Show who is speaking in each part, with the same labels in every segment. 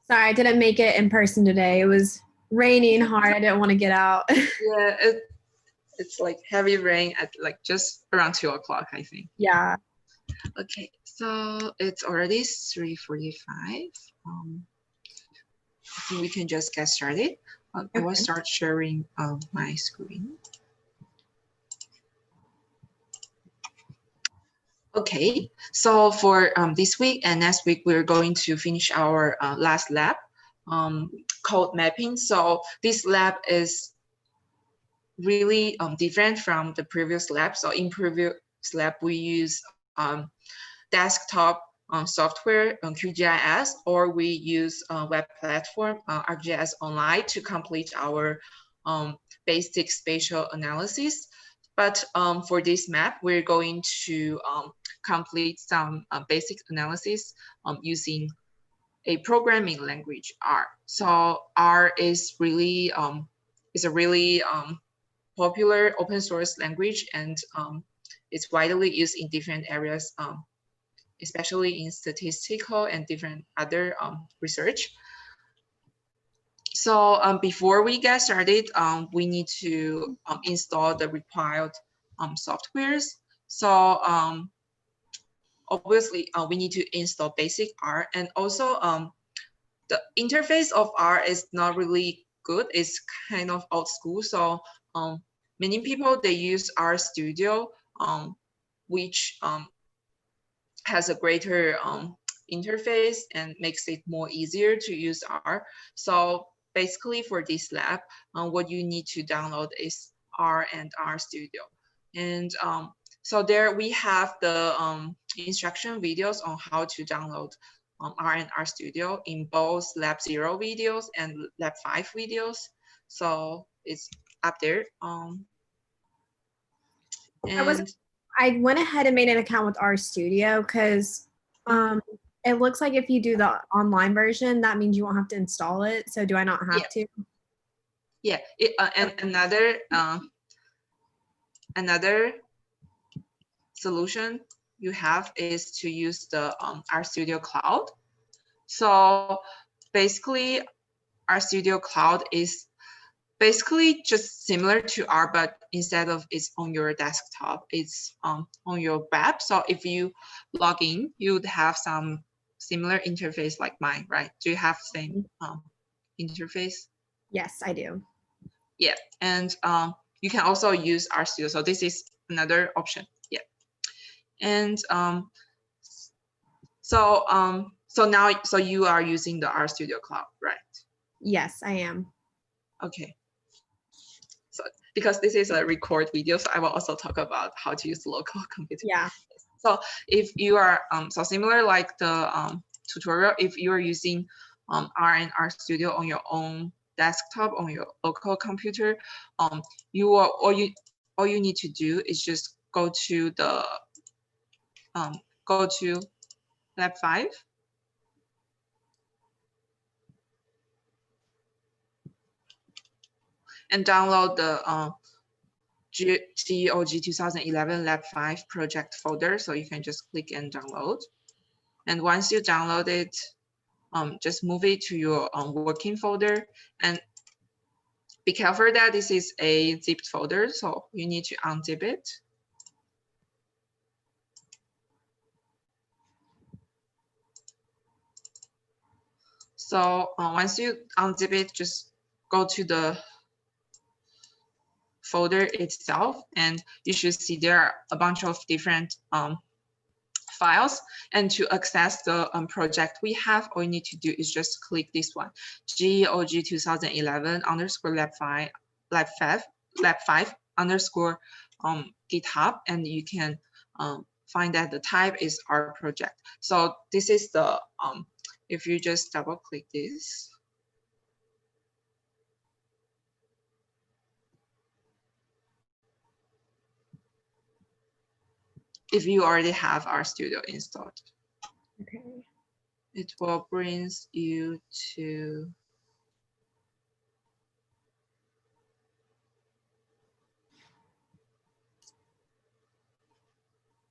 Speaker 1: Sorry, I didn't make it in person today. It was raining hard. I didn't want to get out.
Speaker 2: Yeah, it's like heavy rain at like just around 2 o'clock, I think.
Speaker 1: Yeah.
Speaker 2: Okay, so it's already 3:45. I think we can just get started. I will
Speaker 1: Okay.
Speaker 2: start sharing my screen. Okay, so for this week and next week, we're going to finish our last lab, code mapping. So this lab is really different from the previous lab. So in previous lab, we use desktop software, QGIS, or we use web platform, ArcGIS Online, to complete our basic spatial analysis. But for this map, we're going to complete some basic analysis using a programming language, R. So R is really a really popular open source language, and it's widely used in different areas, especially in statistical and different other research. So before we get started, we need to install the required softwares. So obviously, we need to install basic R, and also the interface of R is not really good. It's kind of old school. So many people, they use R Studio, which has a greater interface and makes it more easier to use R. So basically for this lab, what you need to download is R and R Studio. And so there we have the instruction videos on how to download R and R Studio in both Lab 0 videos and Lab 5 videos. So it's up there.
Speaker 1: I went ahead and made an account with RStudio because it looks like if you do the online version, that means you won't have to install it. So do I not have to?
Speaker 2: Yeah, and another solution you have is to use the RStudio Cloud. So basically, RStudio Cloud is basically just similar to R, but instead of it's on your desktop, it's on your web. So if you log in, you would have some similar interface like mine, right? Do you have the same interface?
Speaker 1: Yes, I do.
Speaker 2: Yeah, and you can also use RStudio. So this is another option. Yeah, and so you are using the RStudio Cloud, right?
Speaker 1: Yes, I am.
Speaker 2: Okay. So because this is a record video, so I will also talk about how to use local computing.
Speaker 1: Yeah.
Speaker 2: So if you are so similar like the tutorial, if you are using R and R Studio on your own desktop on your local computer, all you need to do is just go to the Lab 5. And download the GOG 2011 Lab 5 project folder. So you can just click and download. And once you download it, just move it to your working folder. And be careful that this is a zipped folder, so you need to unzip it. So once you unzip it, just go to the folder itself, and you should see there are a bunch of different files. And to access the project we have, all you need to do is just click this one, GOG 2011 underscore lab 5 underscore GitHub, and you can find that the type is our project. So this is the if you just double click this. If you already have RStudio installed.
Speaker 1: Okay.
Speaker 2: It will bring you to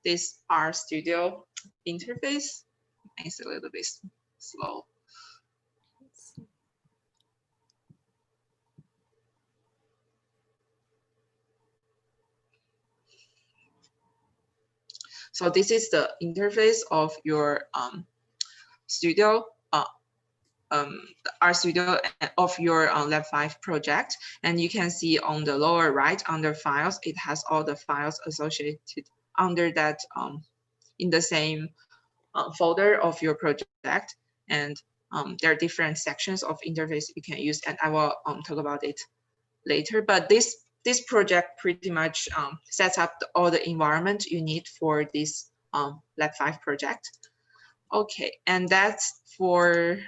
Speaker 2: this RStudio interface. It's a little bit slow. So this is the interface of your studio, RStudio of your Lab 5 project. And you can see on the lower right under files, it has all the files associated under that in the same folder of your project. And there are different sections of interface you can use, and I will talk about it later. But this project pretty much sets up all the environment you need for this Lab 5 project. Okay, and that's for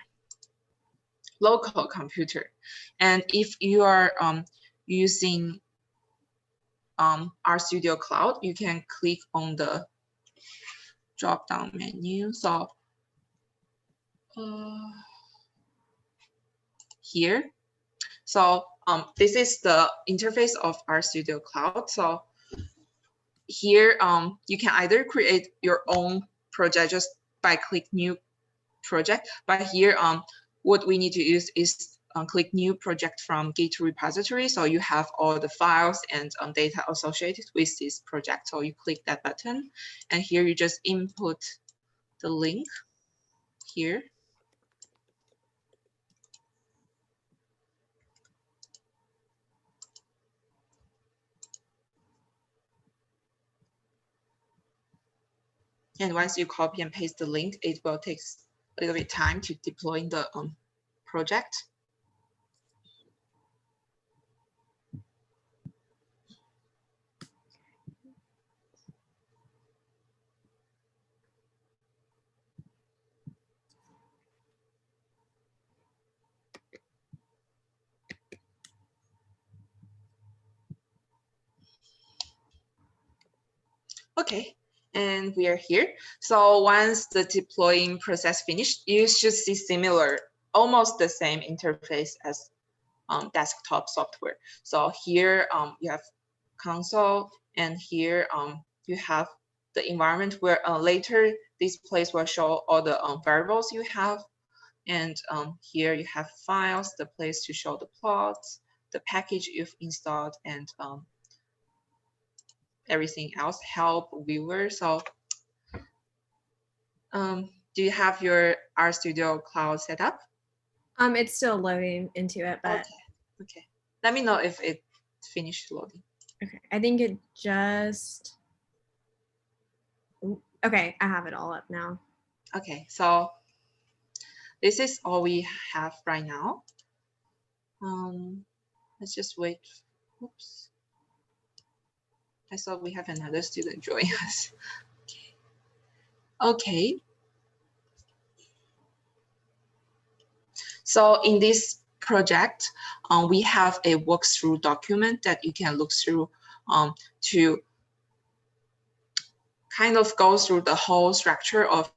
Speaker 2: local computer. And if you are using RStudio Cloud, you can click on the drop-down menu. So here, so this is the interface of RStudio Cloud. So here, you can either create your own project just by click new project, but here, what we need to use is click new project from Git repository. So you have all the files and data associated with this project. So you click that button, and here you just input the link here. And once you copy and paste the link, it will take a little bit time to deploy the project. Okay, and we are here. So once the deploying process finished, you should see similar, almost the same interface as desktop software. So here you have console, and here you have the environment where later this place will show all the variables you have. And here you have files, the place to show the plots, the package you've installed, and everything else, help, viewer. So do you have your RStudio Cloud set up?
Speaker 1: It's still loading into it, but
Speaker 2: okay. Let me know if it finished loading.
Speaker 1: Okay, I think it just. Okay, I have it all up now.
Speaker 2: Okay, so this is all we have right now. Let's just wait. Oops. I thought we have another student join us. Okay. So in this project, we have a walkthrough document that you can look through to kind of go through the whole structure of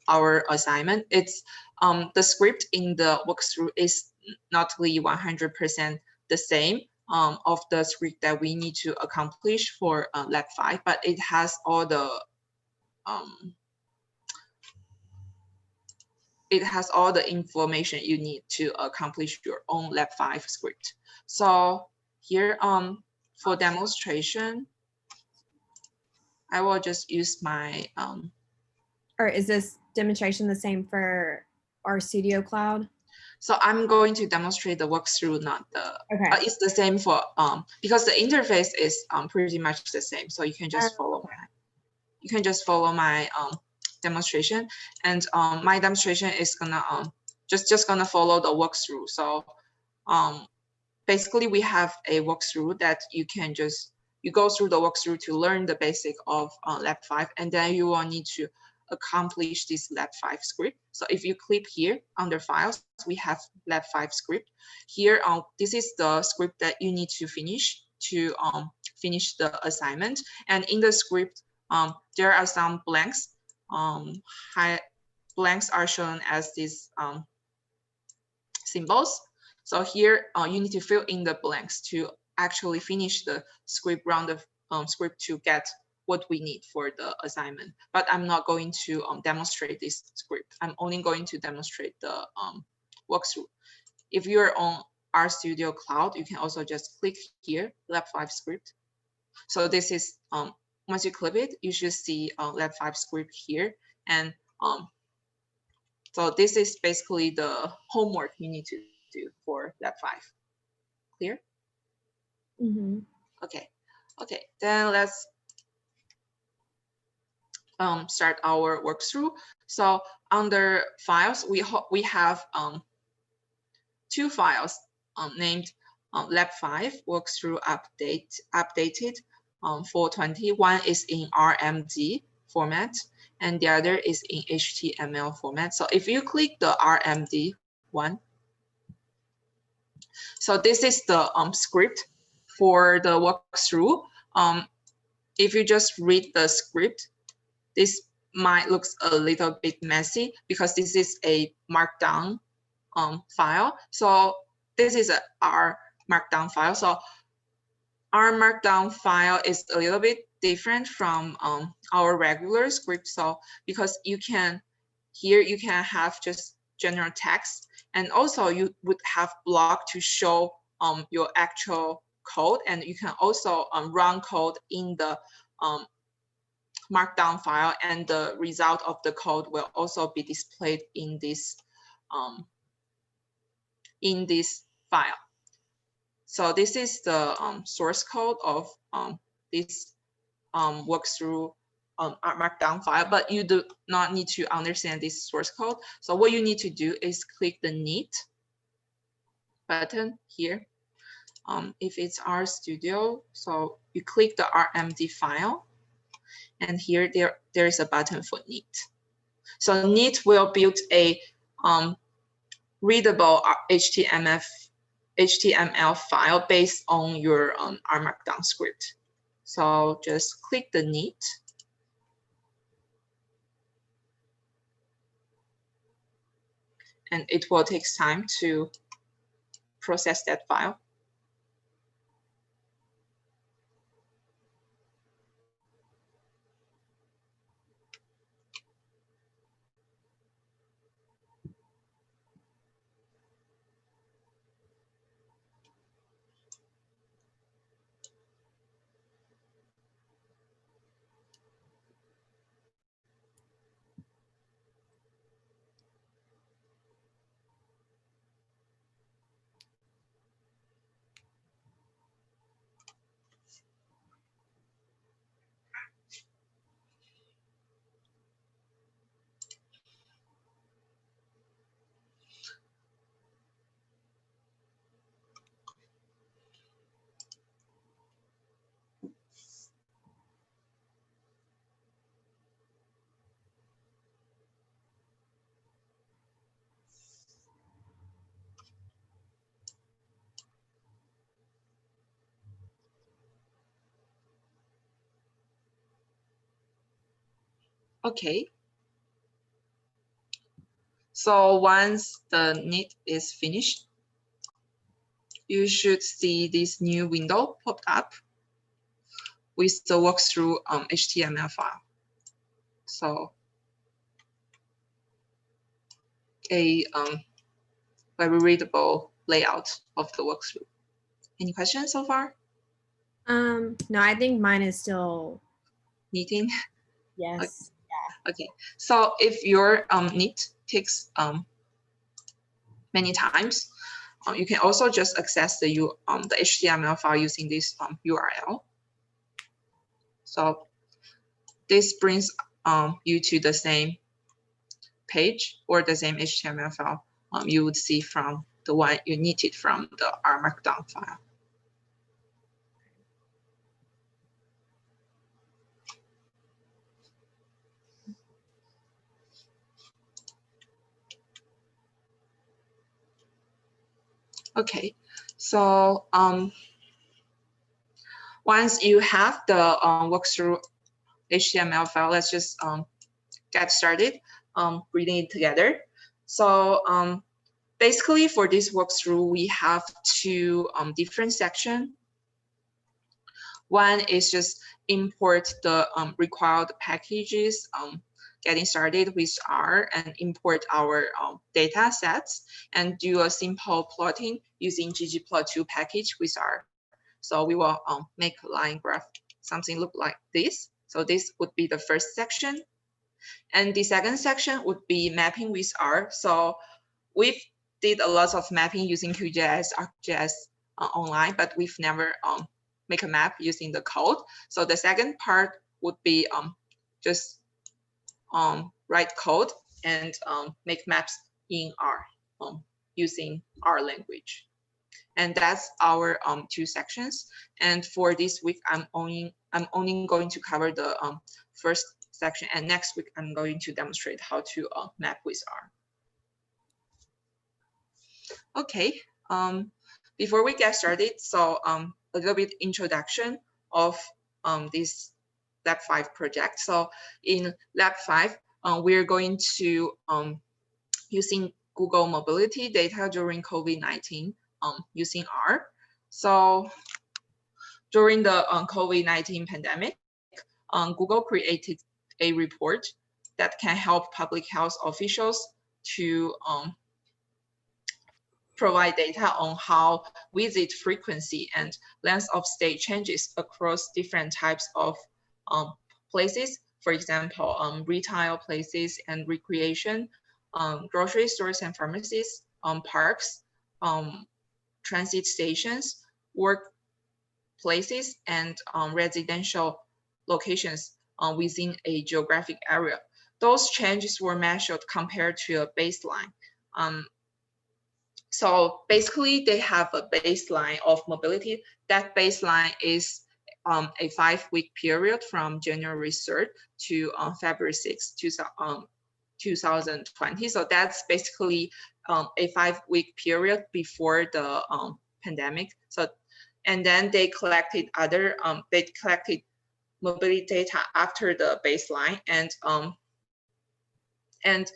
Speaker 2: our assignment. It's the script in the walkthrough is not really 100% the same of the script that we need to accomplish for Lab 5, but it has all the information you need to accomplish your own Lab 5 script. So here for demonstration, I will just use my
Speaker 1: or is this demonstration the same for RStudio Cloud?
Speaker 2: So I'm going to demonstrate the walkthrough, not the.
Speaker 1: Okay.
Speaker 2: It's the same for because the interface is pretty much the same. So you can just follow my demonstration, and my demonstration is gonna just gonna follow the walkthrough. So basically we have a walkthrough that you can just go through the walkthrough to learn the basic of Lab 5, and then you will need to accomplish this Lab 5 script. So if you click here under files, we have Lab 5 script. Here, this is the script that you need to finish finish the assignment. And in the script, there are some blanks. Blanks are shown as these symbols. So here, you need to fill in the blanks to actually finish the script, run the script to get what we need for the assignment. But I'm not going to demonstrate this script. I'm only going to demonstrate the walkthrough. If you're on RStudio Cloud, you can also just click here, Lab 5 script. So this is once you click it, you should see Lab5 script here. And so this is basically the homework you need to do for Lab5. Clear?
Speaker 1: Mm-hmm.
Speaker 2: Okay. Okay. Then let's start our workthrough. So under files, we have 2 files named Lab5 workthrough updated 420. One is in RMD format, and the other is in HTML format. So if you click the RMD one, so this is the script for the walkthrough. If you just read the script, this might look a little bit messy because this is a markdown file. So this is a R markdown file. So our markdown file is a little bit different from our regular script. So because you can, here you can have just general text, and also you would have block to show your actual code, and you can also run code in the markdown file, and the result of the code will also be displayed in this file. So this is the source code of this walkthrough markdown file, but you do not need to understand this source code. So what you need to do is click the Neat button here. If it's RStudio, so you click the RMD file, and here there is a button for Neat. So Neat will build a readable HTML file based on your R markdown script. So just click the Neat. And it will take time to process that file. Okay. So once the Neat is finished, you should see this new window pop up with the walkthrough HTML file. So a very readable layout of the walkthrough. Any questions so far?
Speaker 1: No, I think mine is still
Speaker 2: Neating?
Speaker 1: yes.
Speaker 2: Okay. So if your Neat takes many times, you can also just access the HTML file using this URL. So this brings you to the same page or the same HTML file you would see from the one you knitted from the R markdown file. Okay, so once you have the walkthrough HTML file, let's just get started reading it together. So basically for this walkthrough, we have 2 different sections. One is just import the required packages, getting started with R, and import our data sets, and do a simple plotting using ggplot2 package with R. So we will make a line graph, something look like this. So this would be the first section. And the second section would be mapping with R. So we've did a lot of mapping using QGIS, ArcGIS online, but we've never make a map using the code. So the second part would be just write code and make maps in R using R language. And that's our 2 sections. And for this week, I'm only going to cover the first section, and next week I'm going to demonstrate how to map with R. Okay, before we get started, so a little bit introduction of this Lab 5 project. So in Lab 5, we're going to using Google mobility data during COVID-19 using R. So during the COVID-19 pandemic, Google created a report that can help public health officials to provide data on how visit frequency and length of stay changes across different types of places. For example, retail places and recreation, grocery stores and pharmacies, parks, transit stations, work places, and residential locations within a geographic area. Those changes were measured compared to a baseline. So basically, they have a baseline of mobility. That baseline is a 5-week period from January 3rd to February 6th, 2020. So that's basically a 5-week period before the pandemic. So, and then they collected other, they collected mobility data after the baseline, and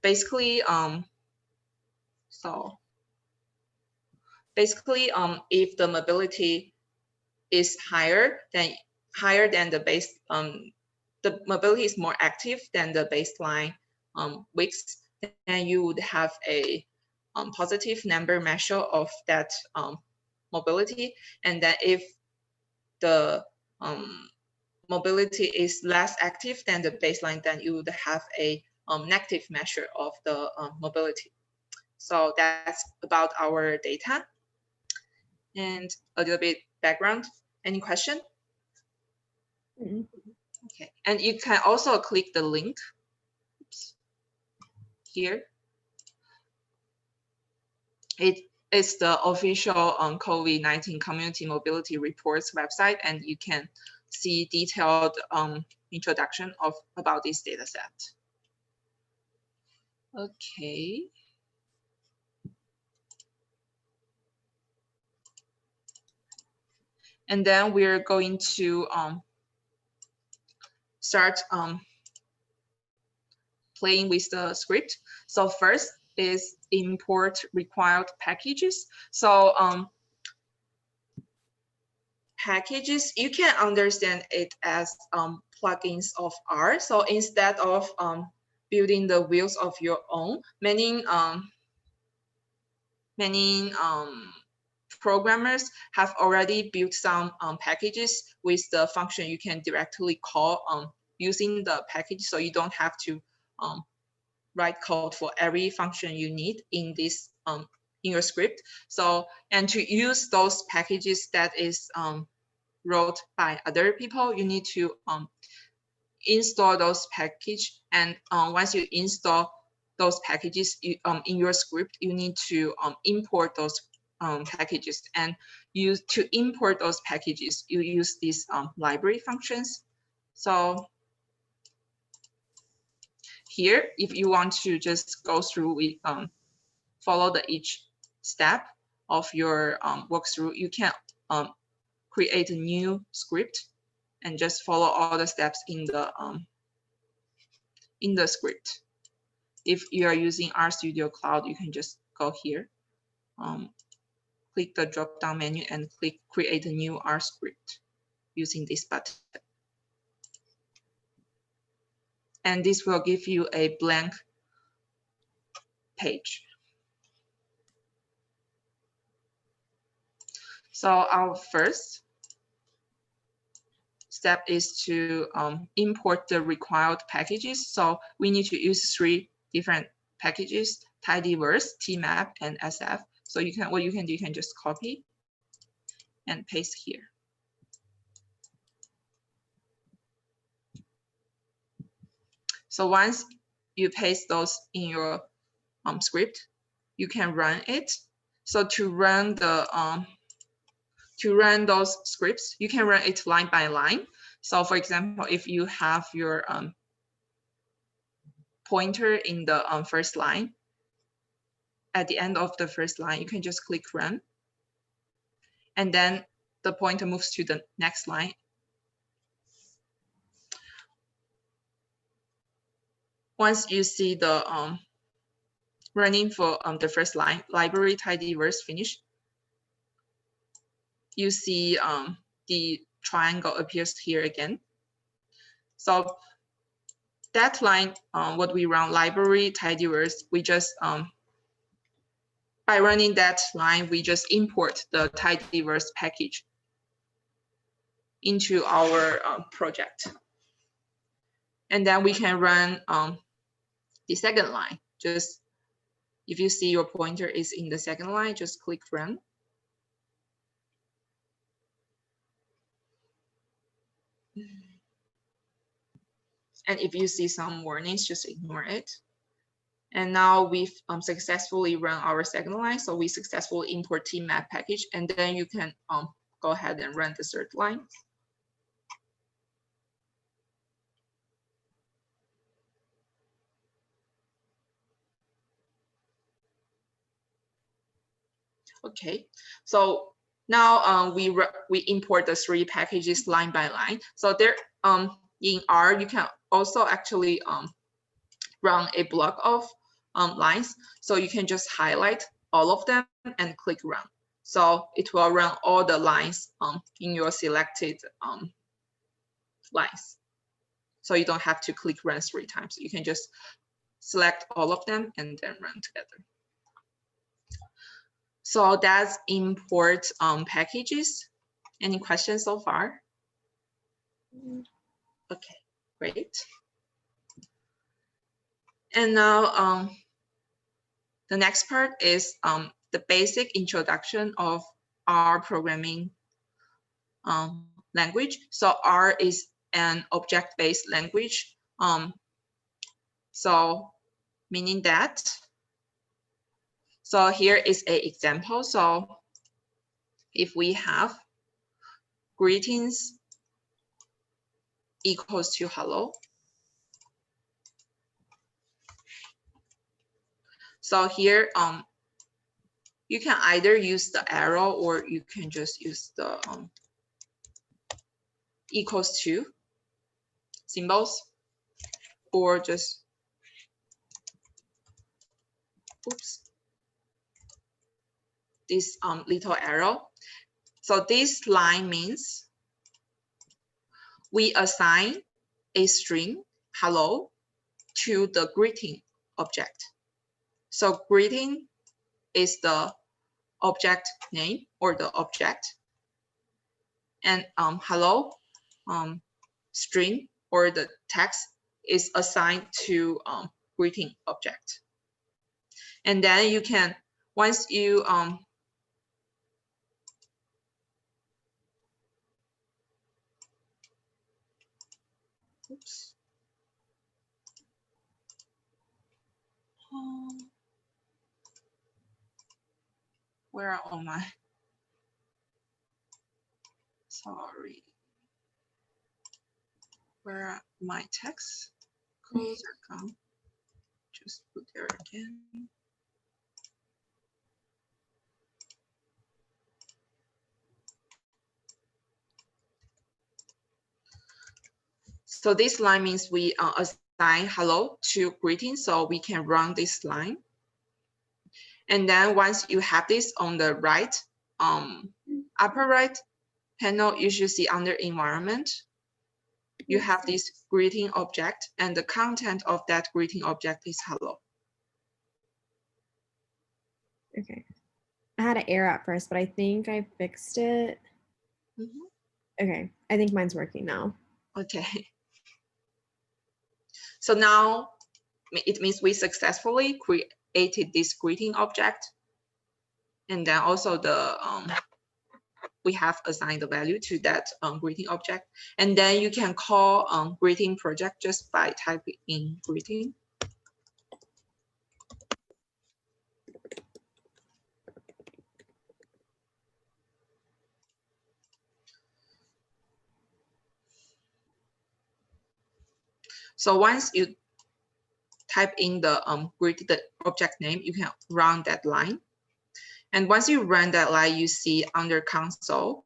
Speaker 2: basically, so basically, if the mobility is higher than the base, the mobility is more active than the baseline weeks, then you would have a positive number measure of that mobility. And then if the mobility is less active than the baseline, then you would have a negative measure of the mobility. So that's about our data. And a little bit background. Any question?
Speaker 1: Mm-hmm.
Speaker 2: Okay, and you can also click the link here. It is the official COVID-19 Community Mobility Reports website, and you can see detailed introduction about this data set. Okay. And then we're going to start playing with the script. So first is import required packages. So packages, you can understand it as plugins of R. So instead of building the wheels of your own, many programmers have already built some packages with the function you can directly call using the package, so you don't have to write code for every function you need in this in your script. So, and to use those packages that is wrote by other people, you need to install those packages. And once you install those packages in your script, you need to import those packages. And to import those packages, you use these library functions. So here, if you want to just go through with follow each step of your walkthrough, you can create a new script and just follow all the steps in the script. If you are using RStudio Cloud, you can just go here, click the drop-down menu and click create a new R script using this button. And this will give you a blank page. So our first step is to import the required packages. So we need to use 3 different packages: tidyverse, tmap, and sf. So what you can do, you can just copy and paste here. So once you paste those in your script, you can run it. So to run those scripts, you can run it line by line. So for example, if you have your pointer in the first line, at the end of the first line, you can just click run. And then the pointer moves to the next line. Once you see the running for the first line, library tidyverse finish, you see the triangle appears here again. So that line, what we run, library tidyverse, we just by running that line, we just import the tidyverse package into our project. And then we can run the second line. Just if you see your pointer is in the second line, just click run. And if you see some warnings, just ignore it. And now we've successfully run our second line. So we successfully import tmap package, and then you can go ahead and run the third line. Okay, so now we import the 3 packages line by line. So there in R, you can also actually run a block of lines. So you can just highlight all of them and click run. So it will run all the lines in your selected lines. So you don't have to click run 3 times. You can just select all of them and then run together. So that's import packages. Any questions so far? Okay, great. And now the next part is the basic introduction of R programming language. So R is an object-based language. So meaning that, so here is an example. So if we have greetings equals to hello. So here, you can either use the arrow or you can just use the equals to symbols, or just, oops, this little arrow. So this line means we assign a string hello to the greeting object. So greeting is the object name or the object, and hello string or the text is assigned to greeting object. And then you can, once you oops. Where are all my, sorry, where are my text codes are gone? Just put there again. So this line means we assign hello to greeting, so we can run this line. And then once you have this on the right, upper right panel, you should see under environment, you have this greeting object, and the content of that greeting object is hello.
Speaker 1: Okay. I had an error at first, but I think I fixed it.
Speaker 2: Mm-hmm.
Speaker 1: Okay, I think mine's working now.
Speaker 2: Okay. So now it means we successfully created this greeting object. And then also we have assigned the value to that greeting object. And then you can call greeting project just by typing in greeting. So once you type in the object name, you can run that line. And once you run that line, you see under console,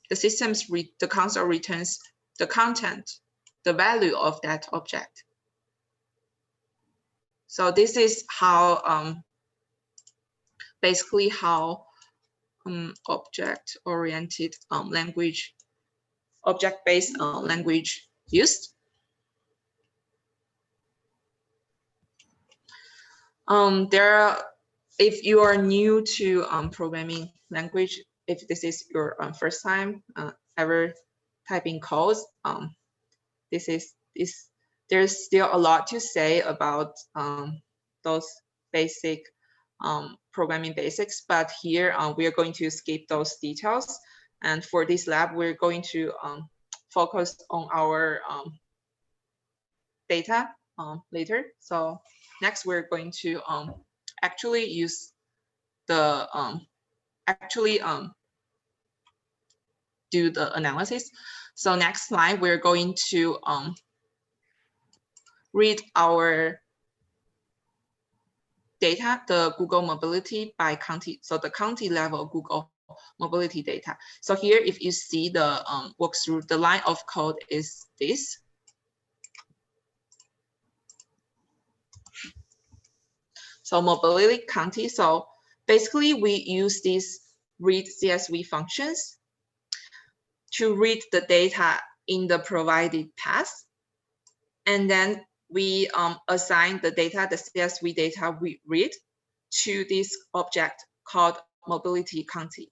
Speaker 2: the console returns the content, the value of that object. So this is how basically how object-oriented language, object-based language used. If you are new to programming language, if this is your first time ever typing codes, there's still a lot to say about those basic programming basics, but here we are going to skip those details. And for this lab, we're going to focus on our data later. So next, we're going to actually use the do the analysis. So next slide, we're going to read our data, the Google mobility by county. So the county level Google mobility data. So here, if you see the walkthrough, the line of code is this. So mobility county. So basically, we use these read CSV functions to read the data in the provided path. And then we assign the data, the CSV data we read, to this object called mobility county.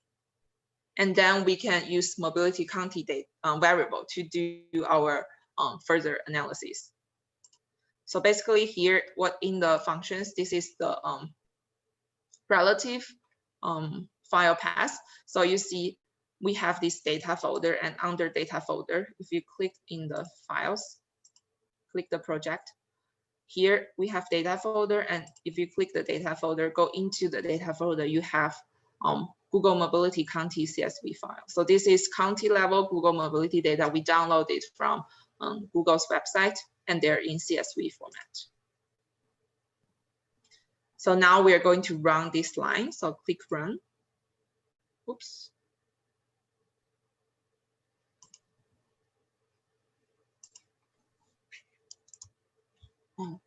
Speaker 2: And then we can use mobility county data variable to do our further analysis. So basically here, what in the functions, this is the relative file path. So you see we have this data folder, and under data folder, if you click in the files, click the project. Here we have data folder, and if you click the data folder, go into the data folder, you have Google Mobility County CSV file. So this is county level Google Mobility data. We downloaded from Google's website, and they're in CSV format. So now we are going to run this line. So click run. Oops. Oh.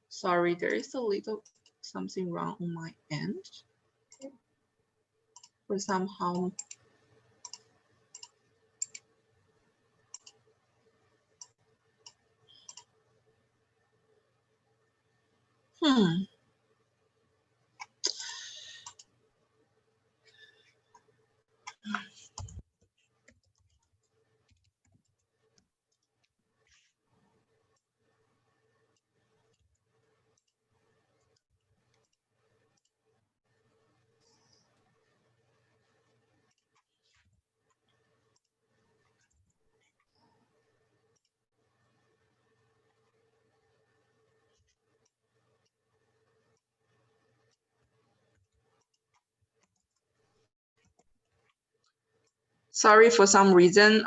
Speaker 2: Sorry, there is a little something wrong on my end. For somehow. Sorry, for some reason,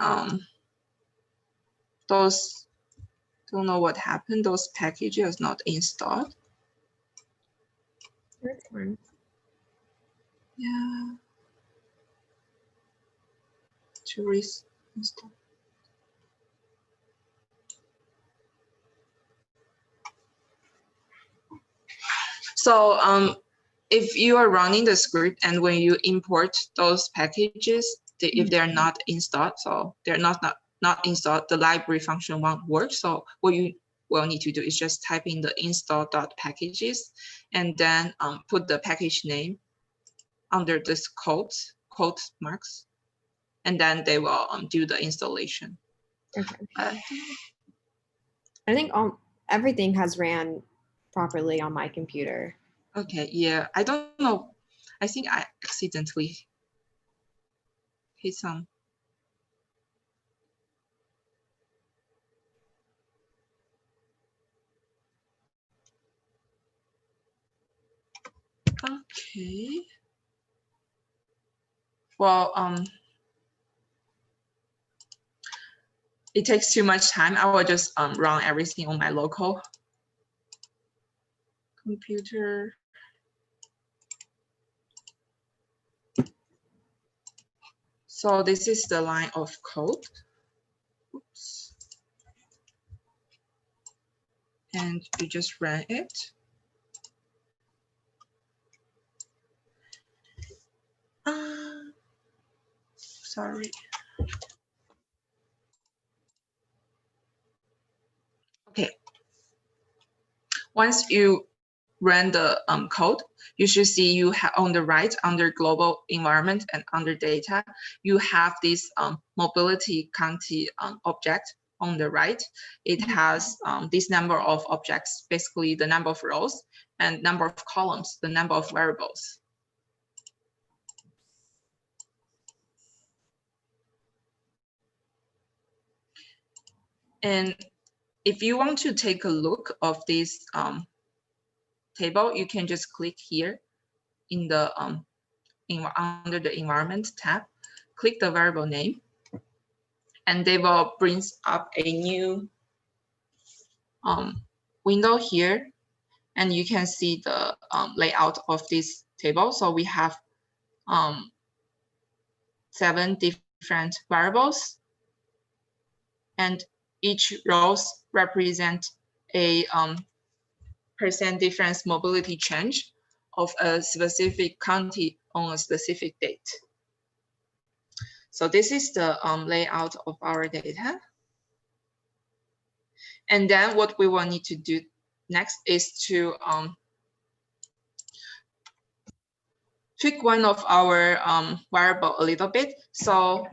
Speaker 2: those, don't know what happened, those packages not installed.
Speaker 1: That's fine.
Speaker 2: Yeah. To reinstall. So if you are running the script and when you import those packages, if they're not installed, so they're not installed, the library function won't work. So what we'll need to do is just type in the install.packages and then put the package name under this quote marks, and then they will do the installation.
Speaker 1: Okay. I think everything has ran properly on my computer.
Speaker 2: Okay, yeah, I don't know. I think I accidentally hit some. Okay. Well, it takes too much time. I will just run everything on my local computer. So this is the line of code. Oops. And you just run it. Sorry. Okay. Once you run the code, you should see you have on the right under global environment and under data, you have this mobility county object on the right. It has this number of objects, basically the number of rows, and number of columns, the number of variables. And if you want to take a look of this table, you can just click here in the under the environment tab, click the variable name, and they will bring up a new window here, and you can see the layout of this table. So we have 7 different variables, and each rows represent a % difference mobility change of a specific county on a specific date. So this is the layout of our data. And then what we will need to do next is to tweak one of our variable a little bit. So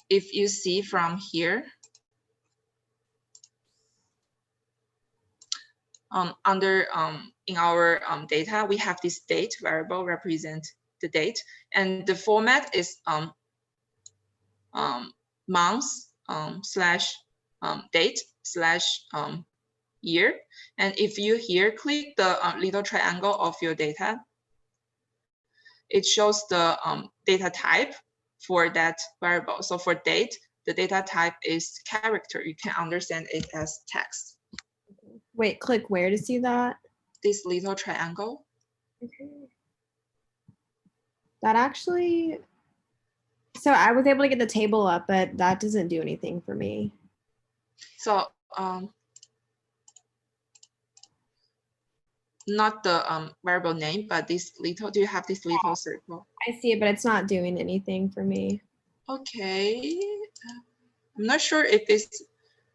Speaker 2: if you see from here, under in our data, we have this date variable represent the date, and the format is months / date / year. And if you here click the little triangle of your data, it shows the data type for that variable. So for date, the data type is character. You can understand it as text.
Speaker 1: Wait, click where to see that?
Speaker 2: This little triangle.
Speaker 1: Okay. That actually, so I was able to get the table up, but that doesn't do anything for me.
Speaker 2: So not the variable name, but this little, do you have this little circle?
Speaker 1: I see it, but it's not doing anything for me.
Speaker 2: Okay. I'm not sure if it's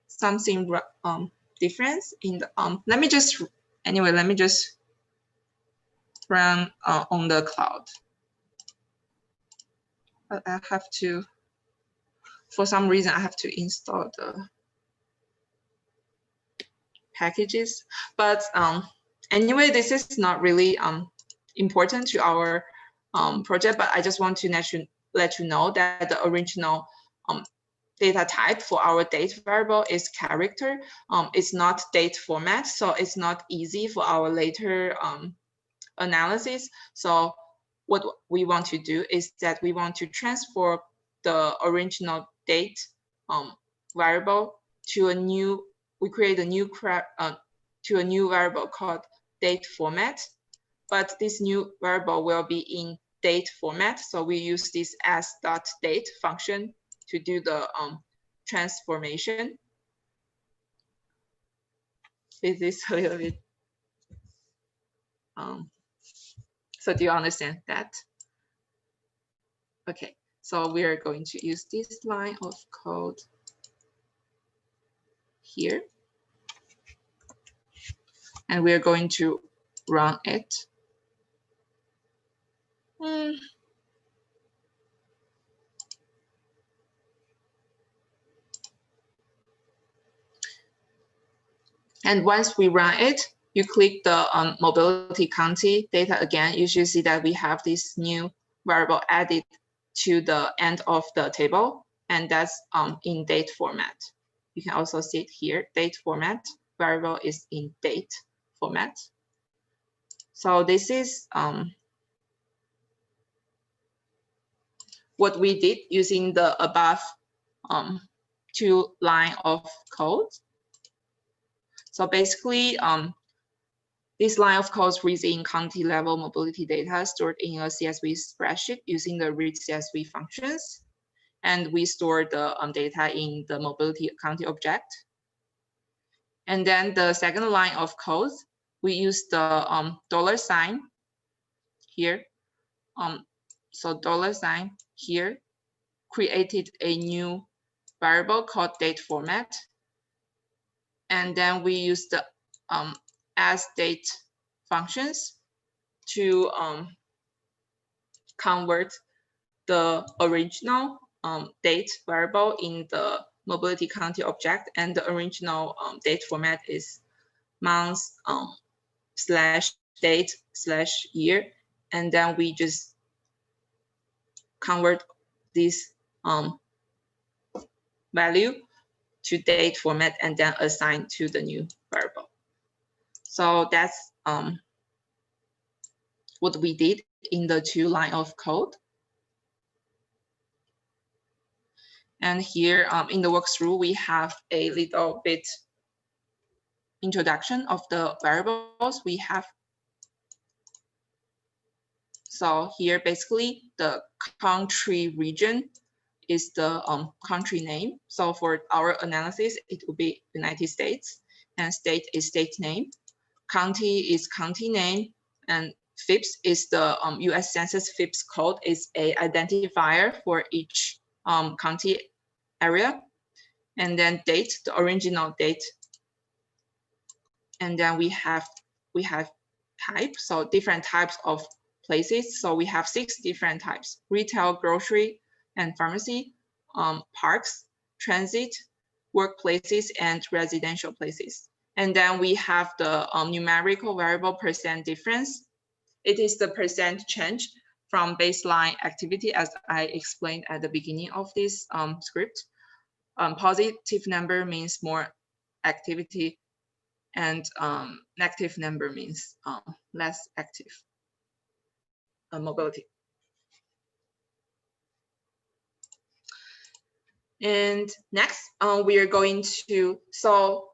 Speaker 2: something difference in the let me just run on the cloud. But I have to, for some reason, I have to install the packages. But anyway, this is not really important to our project, but I just want to let you know that the original data type for our date variable is character. It's not date format, so it's not easy for our later analysis. So what we want to do is that we want to transfer the original date variable to a new, we create a new to a new variable called date format. But this new variable will be in date format. So we use this as.date function to do the transformation. Is this a little bit so do you understand that? Okay, so we are going to use this line of code. here. And we're going to run it. And once we run it, you click the mobility county data again, you should see that we have this new variable added to the end of the table, and that's in date format. You can also see it here, date format, variable is in date format. So this is what we did using the above two line of code. So basically, this line of code reads in county level mobility data stored in a CSV spreadsheet using the read CSV functions. And we store the data in the mobility county object. And then the second line of code, we use the $sign here. So $sign here created a new variable called date format. And then we use the as date functions to convert the original date variable in the mobility county object, and the original date format is month /date /year, and then we just convert this value to date format and then assign to the new variable. So that's what we did in the two line of code. And here in the walkthrough, we have a little bit introduction of the variables we have. So here, basically, the country region is the country name. So for our analysis, it will be United States, and state is state name. County is county name, and FIPS is the US Census FIPS code, is a identifier for each county area. And then date, the original date. And then we have type, so different types of places. So we have 6 different types: retail, grocery, and pharmacy, parks, transit, workplaces, and residential places. And then we have the numerical variable percent difference. It is the percent change from baseline activity, as I explained at the beginning of this script. Positive number means more activity, and negative number means less active mobility. And next, we are going to, so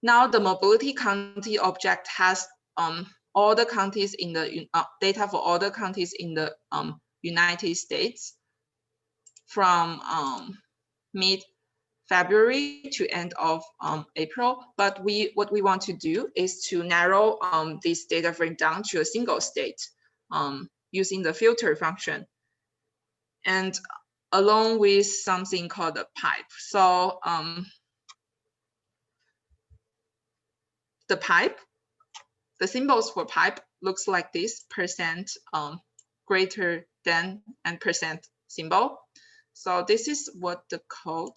Speaker 2: now the mobility county object has all the counties in the data for all the counties in the United States from mid-February to end of April. But what we want to do is to narrow this data frame down to a single state using the filter function, and along with something called a pipe. So the pipe, the symbols for pipe looks like this: percent, greater than, and percent symbol. So this is what the code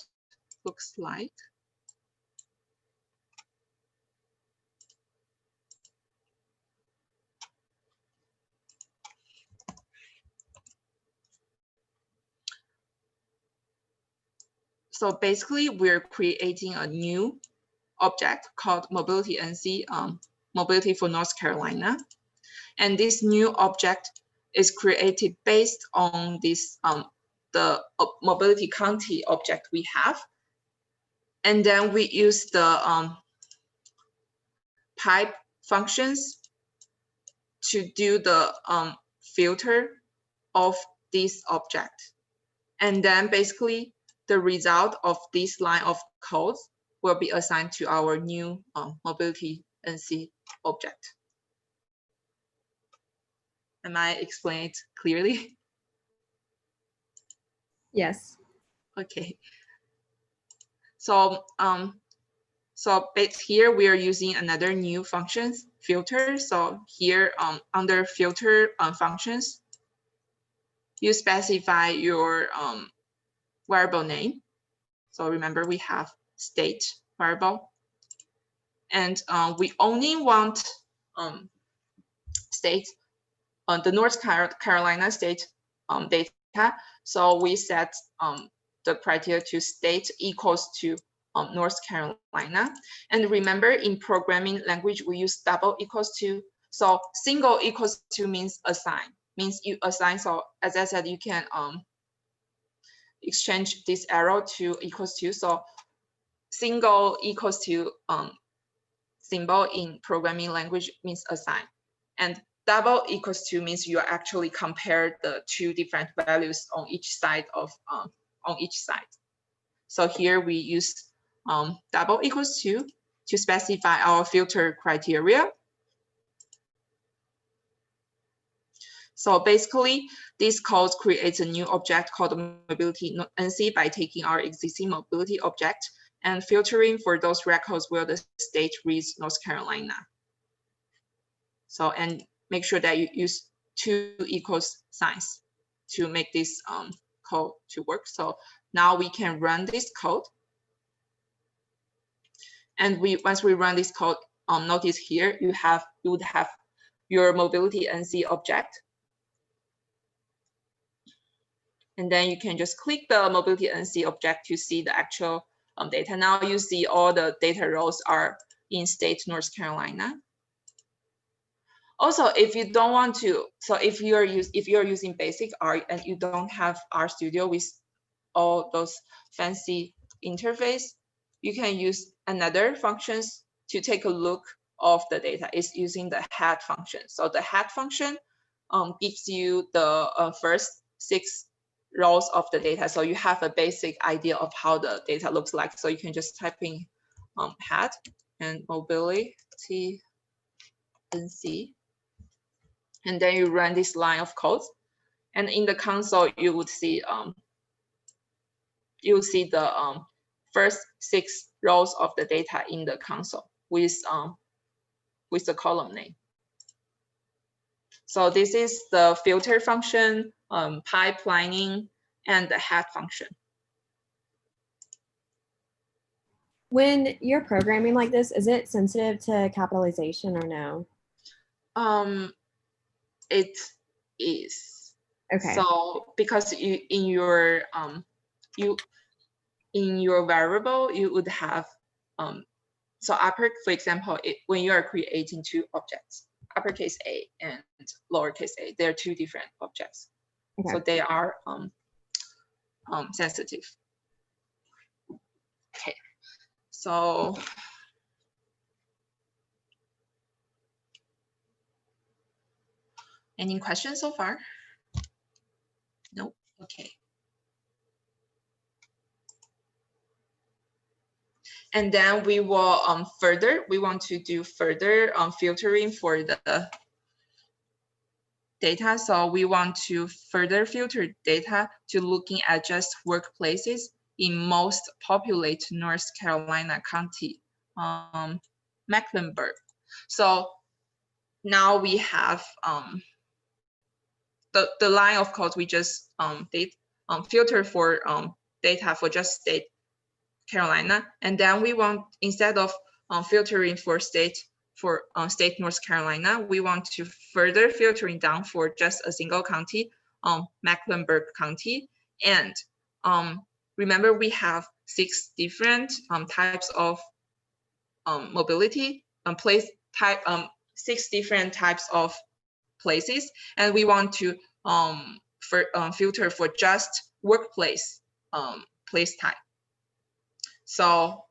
Speaker 2: looks like. So basically, we're creating a new object called mobility NC, mobility for North Carolina. And this new object is created based on this the mobility county object we have. And then we use the pipe functions to do the filter of this object. And then basically the result of this line of code will be assigned to our new mobility NC object. Am I explaining it clearly?
Speaker 1: Yes.
Speaker 2: Okay. So here we are using another new functions filter. So here under filter functions, you specify your variable name. So remember we have state variable, and we only want state the North Carolina state data. So we set the criteria to state equals to North Carolina. And remember, in programming language, we use double equals to. So single equals to means assign, means you assign. So as I said, you can exchange this arrow to equals to. So single equals to symbol in programming language means assign. And double equals to means you actually compare the two different values on each side of So here we use double equals to specify our filter criteria. So basically, this code creates a new object called mobility NC by taking our existing mobility object and filtering for those records where the state reads North Carolina. So, and make sure that you use 2 equals signs to make this code to work. So now we can run this code. And once we run this code, notice here you would have your mobility NC object. And then you can just click the mobility NC object to see the actual data. Now you see all the data rows are in state North Carolina. Also, if you don't want to, so if you're using basic R and you don't have RStudio with all those fancy interface, you can use another functions to take a look of the data. It's using the head function. So the head function gives you the first 6 rows of the data. So you have a basic idea of how the data looks like. So you can just type in head and mobility NC. And then you run this line of code, and in the console you would see the first 6 rows of the data in the console with the column name. So this is the filter function, pipelining, and the head function.
Speaker 1: When you're programming like this, is it sensitive to capitalization or no?
Speaker 2: It is.
Speaker 1: Okay.
Speaker 2: So because in your variable you would have so for example, when you are creating 2 objects, uppercase A and lowercase a, they're 2 different objects. Okay. So they are sensitive. Okay. So any questions so far? Nope. Okay. And then we will we want to do further filtering for the data. So we want to further filter data to looking at just workplaces in most populated North Carolina County, Mecklenburg. So now we have the line of code we just did filter for data for just state Carolina, and then we want, instead of filtering for state North Carolina, we want to further filtering down for just a single county, Mecklenburg County. And remember, we have 6 different types of mobility place type, 6 different types of places, and we want to filter for just workplace place type. So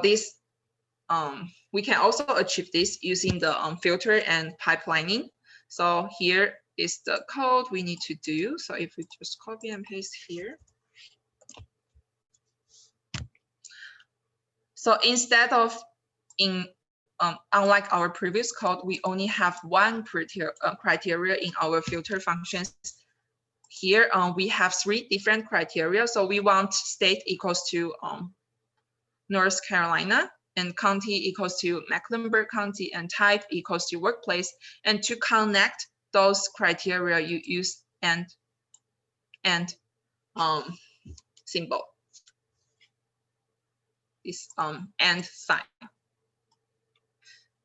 Speaker 2: this we can also achieve this using the filter and pipelining. So here is the code we need to do. So if we just copy and paste here. So instead of unlike our previous code, we only have one criteria in our filter functions. here we have 3 different criteria. So we want state equals to North Carolina, and county equals to Mecklenburg County, and type equals to workplace. And to connect those criteria, you use and symbol, this and sign.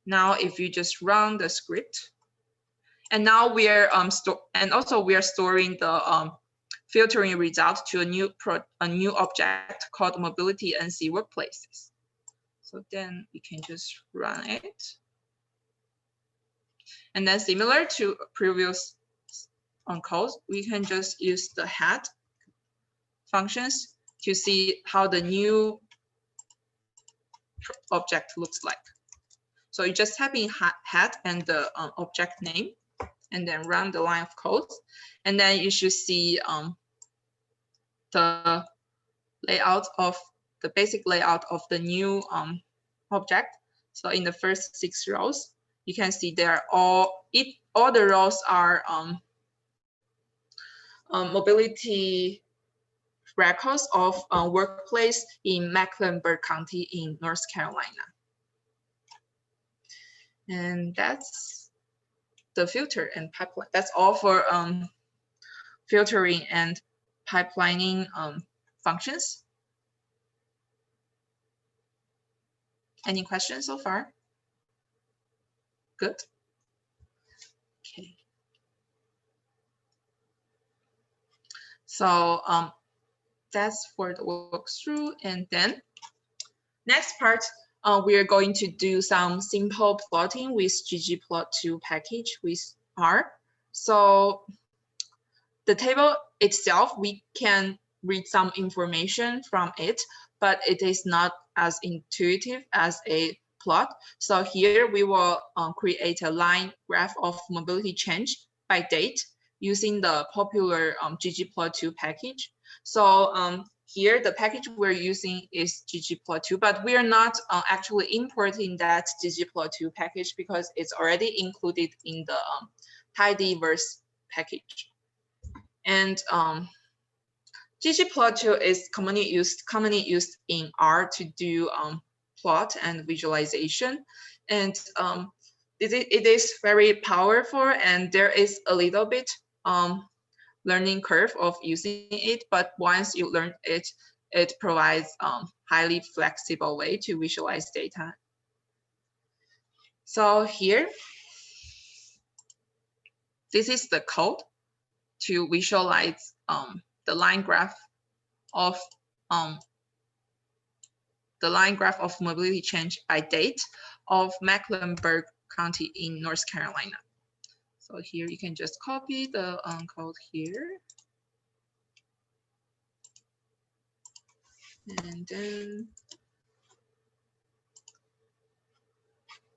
Speaker 2: Now, if you just run the script, and now we are we are storing the filtering result to a new object called mobility NC workplaces. So then we can just run it. And then similar to previous code, we can just use the head functions to see how the new object looks like. So you just type in head and the object name, and then run the line of code. And then you should see the layout of the basic layout of the new object. So in the first 6 rows, you can see they're all the rows are mobility records of workplace in Mecklenburg County in North Carolina. And that's the filter and pipeline. That's all for filtering and pipelining functions. Any questions so far? Good. Okay. So that's for the walkthrough. And then next part, we are going to do some simple plotting with ggplot2 package with R. So the table itself, we can read some information from it, but it is not as intuitive as a plot. So here we will create a line graph of mobility change by date using the popular ggplot2 package. So here the package we're using is ggplot2, but we are not actually importing that ggplot2 package because it's already included in the tidyverse package. And ggplot2 is commonly used in R to do plot and visualization, and it is very powerful, and there is a little bit learning curve of using it, but once you learn it, it provides highly flexible way to visualize data. So here, this is the code to visualize the line graph of mobility change by date of Mecklenburg County in North Carolina. So here you can just copy the code here. And then,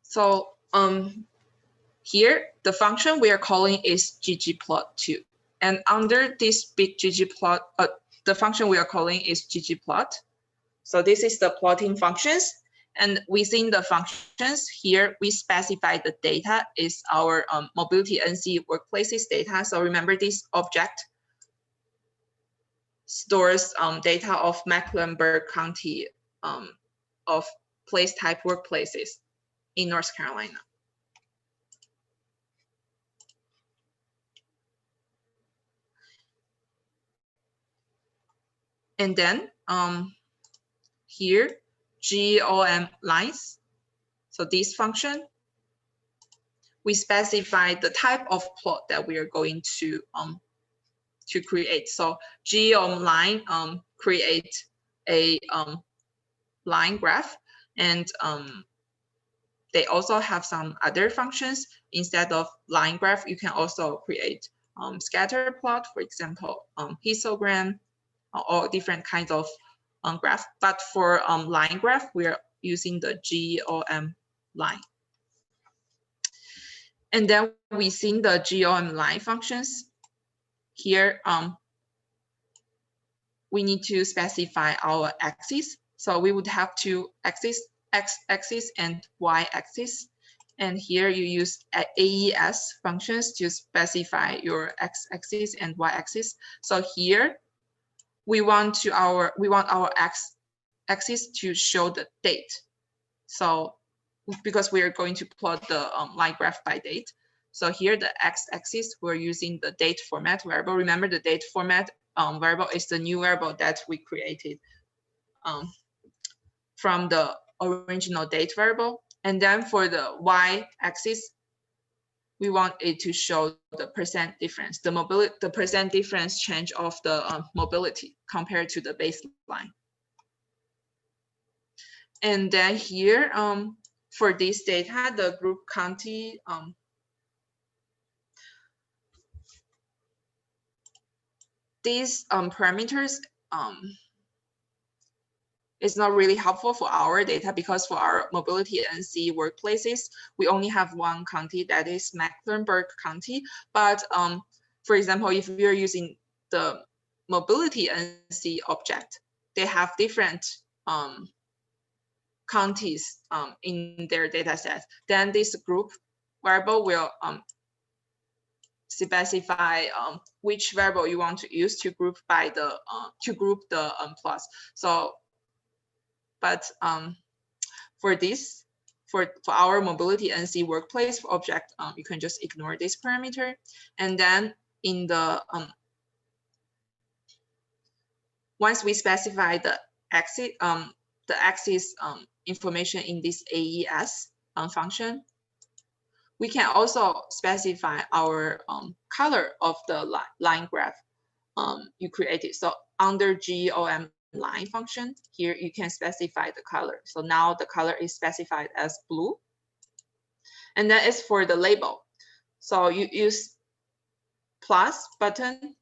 Speaker 2: so here the function we are calling is ggplot2. And under this big ggplot, the function we are calling is ggplot. So this is the plotting functions. And within the functions here, we specify the data is our mobility NC workplaces data. So remember, this object stores data of Mecklenburg County of place type workplaces in North Carolina. And then here, GOM lines. So this function, we specify the type of plot that we are going to create. So GOM line create a line graph, and they also have some other functions. Instead of line graph, you can also create scatter plot, for example, histogram, or different kinds of graph. But for line graph, we are using the GOM line. And then within the GOM line functions, here we need to specify our axis. So we would have two axes, x-axis and y-axis. And here you use AES functions to specify your x-axis and y-axis. So here we want our x-axis to show the date. So because we are going to plot the line graph by date. So here the x-axis, we're using the date format variable. Remember the date format variable is the new variable that we created from the original date variable. And then for the y-axis, we want it to show the percent difference, the percent difference change of the mobility compared to the baseline. And then here, for this data, the group county, these parameters is not really helpful for our data because for our mobility NC workplaces, we only have one county, that is Mecklenburg County. But for example, if you're using the mobility NC object, they have different counties in their data set. Then this group variable will specify which variable you want to use to group by the plots. So, but for this, for our mobility NC workplace object, you can just ignore this parameter. And then in the once we specify the axis information in this AES function, we can also specify our color of the line graph you created. So under GOM line function, here you can specify the color. So now the color is specified as blue. And that is for the label. So you use plus button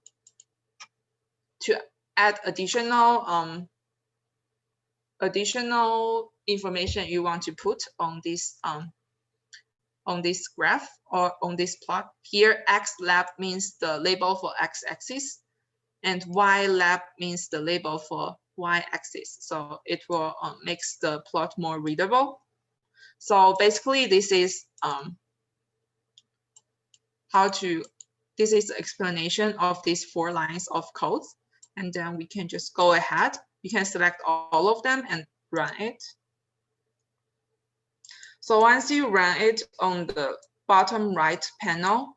Speaker 2: to add additional information you want to put on this graph or on this plot. Here, X lab means the label for x-axis, and Y lab means the label for y-axis. So it will makes the plot more readable. So basically, this is this is the explanation of these 4 lines of code. And then we can just go ahead. You can select all of them and run it. So once you run it on the bottom right panel,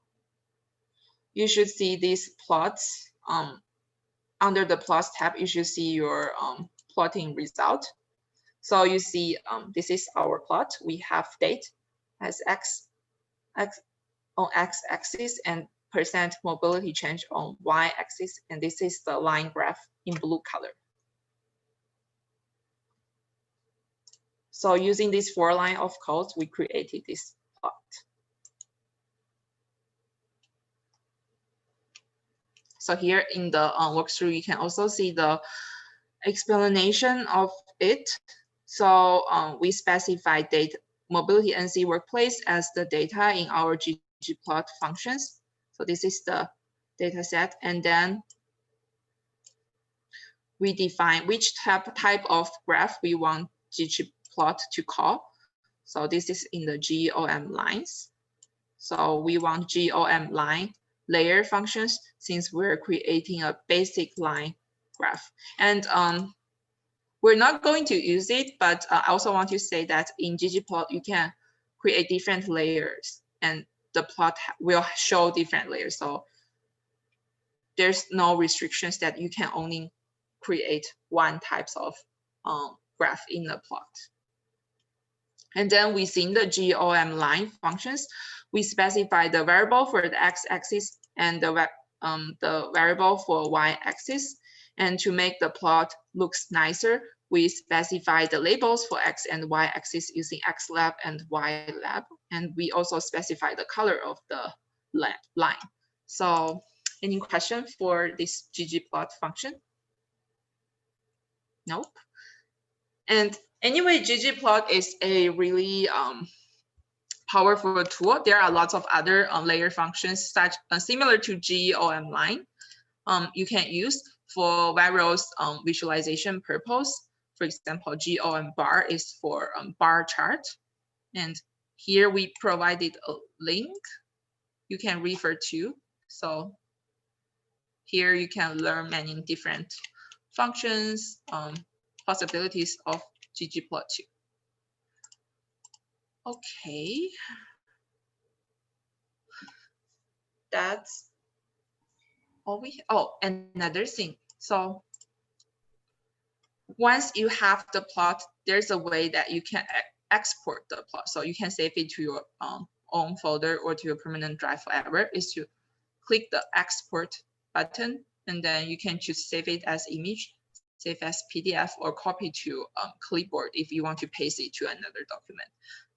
Speaker 2: you should see these plots. Under the plots tab, you should see your plotting result. So you see this is our plot. We have date as x on x-axis and percent mobility change on y-axis, and this is the line graph in blue color. So using these 4 lines of code, we created this plot. So here in the walkthrough, you can also see the explanation of it. So we specify date mobility NC workplace as the data in our ggplot functions. So this is the data set, and then we define which type of graph we want ggplot to call. So this is in the GOM lines. So we want GOM line layer functions since we're creating a basic line graph. And we're not going to use it, but I also want to say that in ggplot, you can create different layers and the plot will show different layers. So there's no restrictions that you can only create one types of graph in the plot. And then within the GOM line functions, we specify the variable for the x-axis and the variable for y-axis. And to make the plot looks nicer, we specify the labels for x and y-axis using xlab and ylab. And we also specify the color of the line. So any question for this ggplot function? Nope. And anyway, ggplot is a really powerful tool. There are lots of other layer functions such similar to GOM line you can use for various visualization purpose. For example, GOM bar is for bar chart, and here we provided a link you can refer to. So here you can learn many different functions, possibilities of ggplot2. Okay, that's all we. Oh, another thing. So once you have the plot, there's a way that you can export the plot. So you can save it to your own folder or to your permanent drive forever. Is to click the export button, and then you can choose save it as image, save as PDF, or copy to clipboard if you want to paste it to another document.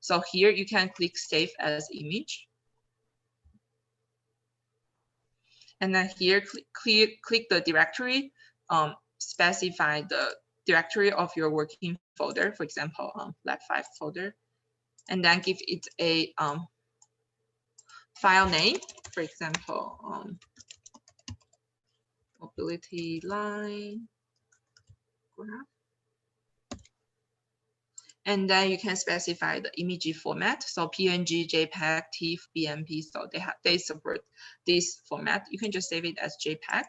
Speaker 2: So here you can click save as image. And then here click the directory, specify the directory of your working folder, for example, Lab5 folder, and then give it a file name, for example, mobility line graph. And then you can specify the image format. So PNG, JPEG, TIFF, BMP. So they support this format. You can just save it as JPEG.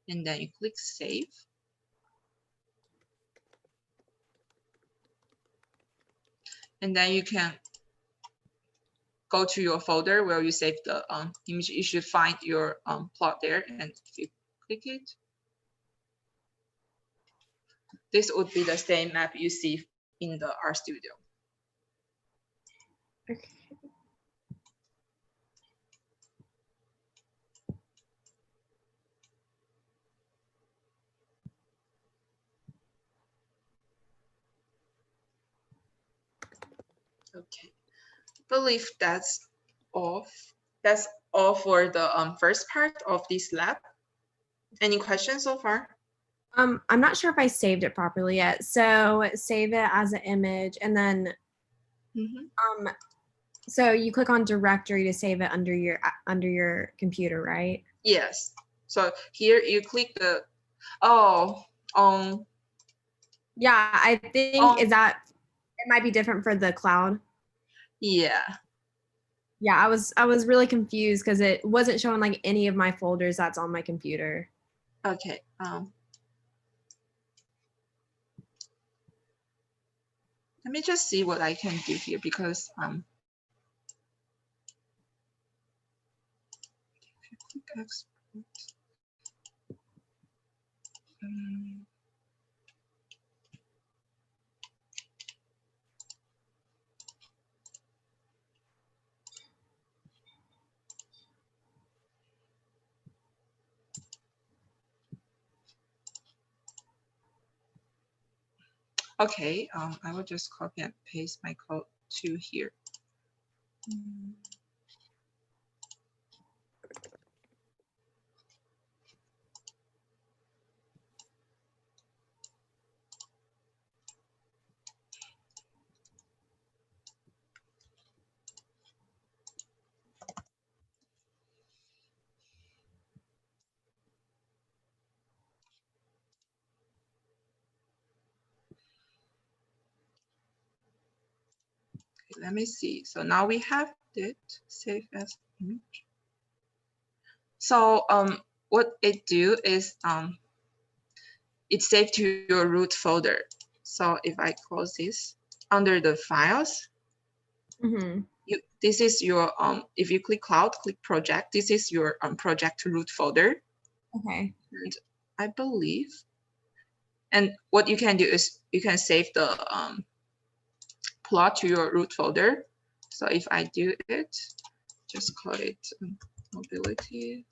Speaker 2: And then you click save. And then you can go to your folder where you save the image. You should find your plot there. And if you click it, this would be the same map you see in the RStudio.
Speaker 1: Okay.
Speaker 2: Okay, I believe that's all. That's all for the first part of this lab. Any questions so far?
Speaker 1: I'm not sure if I saved it properly yet. So save it as an image, and then so you click on directory to save it under your computer, right?
Speaker 2: Yes. So here you click the
Speaker 1: Yeah, I think is that it might be different for the cloud.
Speaker 2: Yeah.
Speaker 1: Yeah, I was really confused because it wasn't showing like any of my folders that's on my computer.
Speaker 2: Okay. Let me just see what I can do here because export. Okay, I will just copy and paste my code to here. Okay, let me see. So now we have it save as image. So what it do is it's saved to your root folder. So if I close this under the files, this is your if you click cloud, click project, this is your project root folder.
Speaker 1: Okay.
Speaker 2: And I believe, and what you can do is you can save the plot to your root folder. So if I do it, just call it mobility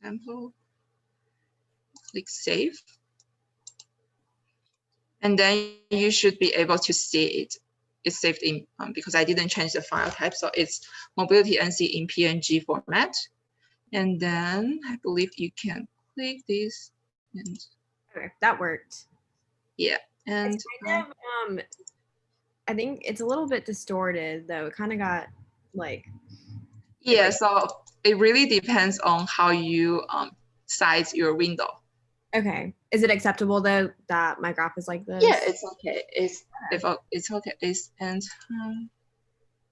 Speaker 2: sample, click save. And then you should be able to see it. It's saved in, because I didn't change the file type. So it's mobility NC in PNG format. And then I believe you can click this. And
Speaker 1: Okay, that worked.
Speaker 2: yeah. And
Speaker 1: it's kind of, I think it's a little bit distorted though. It kind of got like.
Speaker 2: Yeah, so it really depends on how you size your window.
Speaker 1: Okay. Is it acceptable though that my graph is like this?
Speaker 2: Yeah, it's okay. It's okay.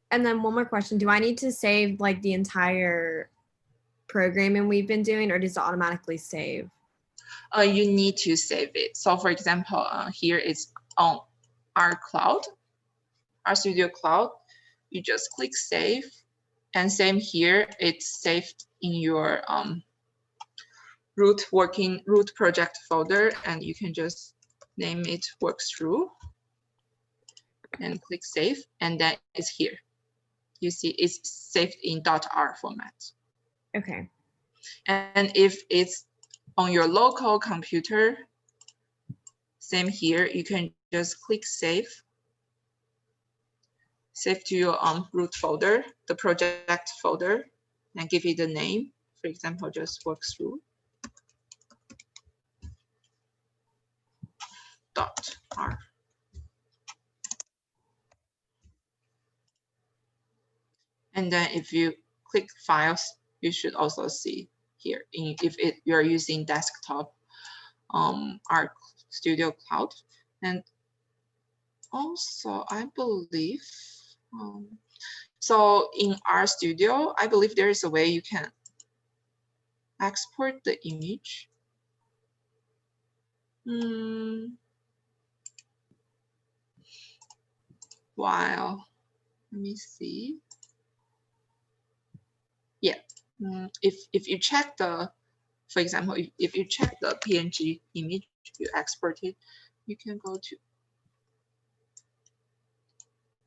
Speaker 1: And then one more question. Do I need to save like the entire programming we've been doing, or does it automatically save?
Speaker 2: You need to save it. So for example, here it's on our cloud, our Studio Cloud. You just click save, and same here, it's saved in your root project folder, and you can just name it works through and click save, and then it's here. You see it's saved in .r format.
Speaker 1: Okay.
Speaker 2: And if it's on your local computer, same here, you can just click save to your root folder, the project folder, and give it a name. For example, just works through .r. And then if you click files, you should also see here if you're using desktop our Studio Cloud. And also I believe so in RStudio, I believe there is a way you can export the image. While let me see. Yeah, if you check the, for example, if you check the PNG image you export it, you can go to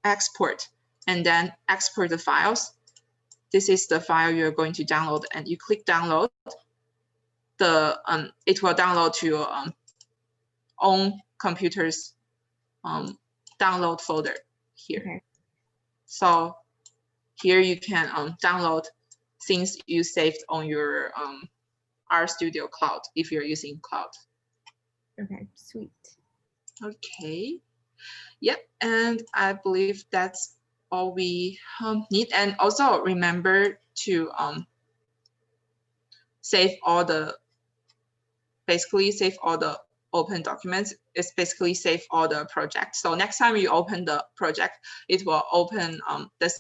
Speaker 2: export and then export the files. This is the file you're going to download, and you click download. It will download to your own computer's download folder here.
Speaker 1: Okay.
Speaker 2: So here you can download things you saved on your RStudio Cloud if you're using cloud.
Speaker 1: Okay, sweet.
Speaker 2: Okay. Yep, and I believe that's all we need. And also remember to basically save all the open documents. It's basically save all the projects. So next time you open the project, it will open the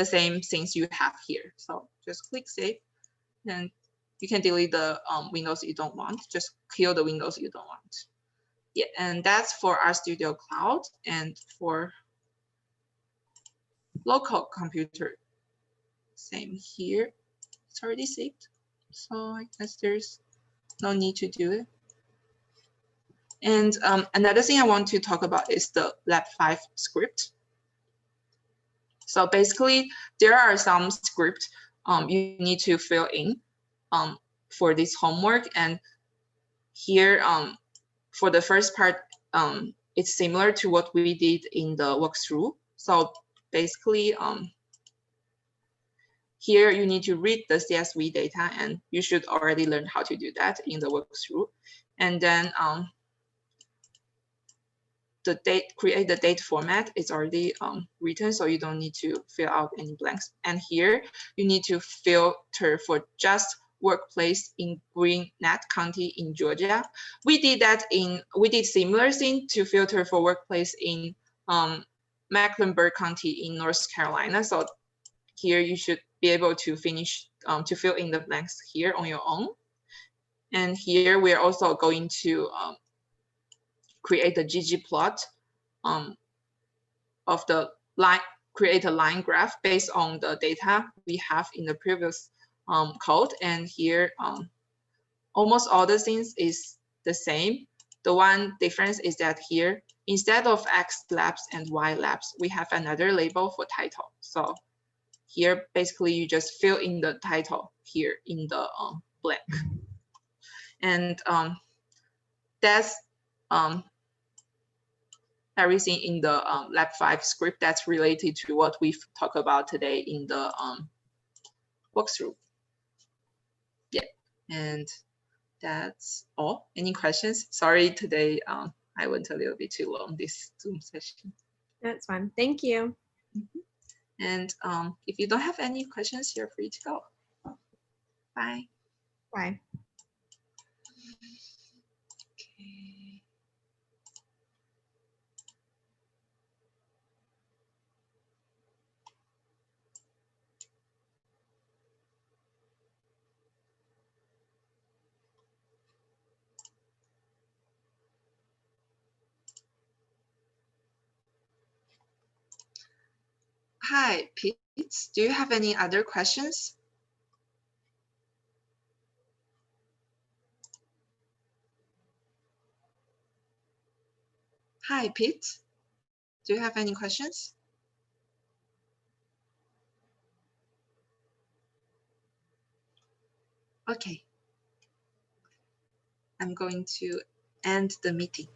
Speaker 2: same things you have here. So just click save, and you can delete the windows you don't want. Just kill the windows you don't want. Yeah, and that's for RStudio Cloud. And for local computer, same here. It's already saved, so I guess there's no need to do it. And another thing I want to talk about is the Lab5 script. So basically, there are some scripts you need to fill in for this homework. And here, for the first part, it's similar to what we did in the walkthrough. So basically, here you need to read the CSV data, and you should already learn how to do that in the walkthrough. And then create the date format is already written, so you don't need to fill out any blanks. And here you need to filter for just workplace in Gwinnett County in Georgia. We did similar thing to filter for workplace in Mecklenburg County in North Carolina. So here you should be able to fill in the blanks here on your own. And here we're also going to create a ggplot of the line, create a line graph based on the data we have in the previous code. And here, almost all the things is the same. The one difference is that here, instead of X labs and Y labs, we have another label for title. So here, basically, you just fill in the title here in the blank. And that's everything in the Lab5 script that's related to what we've talked about today in the walkthrough. Yeah, and that's all. Any questions? Sorry, today I went a little bit too long this Zoom session.
Speaker 1: That's fine. Thank you.
Speaker 2: And if you don't have any questions, you're free to go. Bye.
Speaker 1: Bye.
Speaker 2: Hi, Pete. Do you have any other questions? Hi, Pete. Do you have any questions? Okay. I'm going to end the meeting.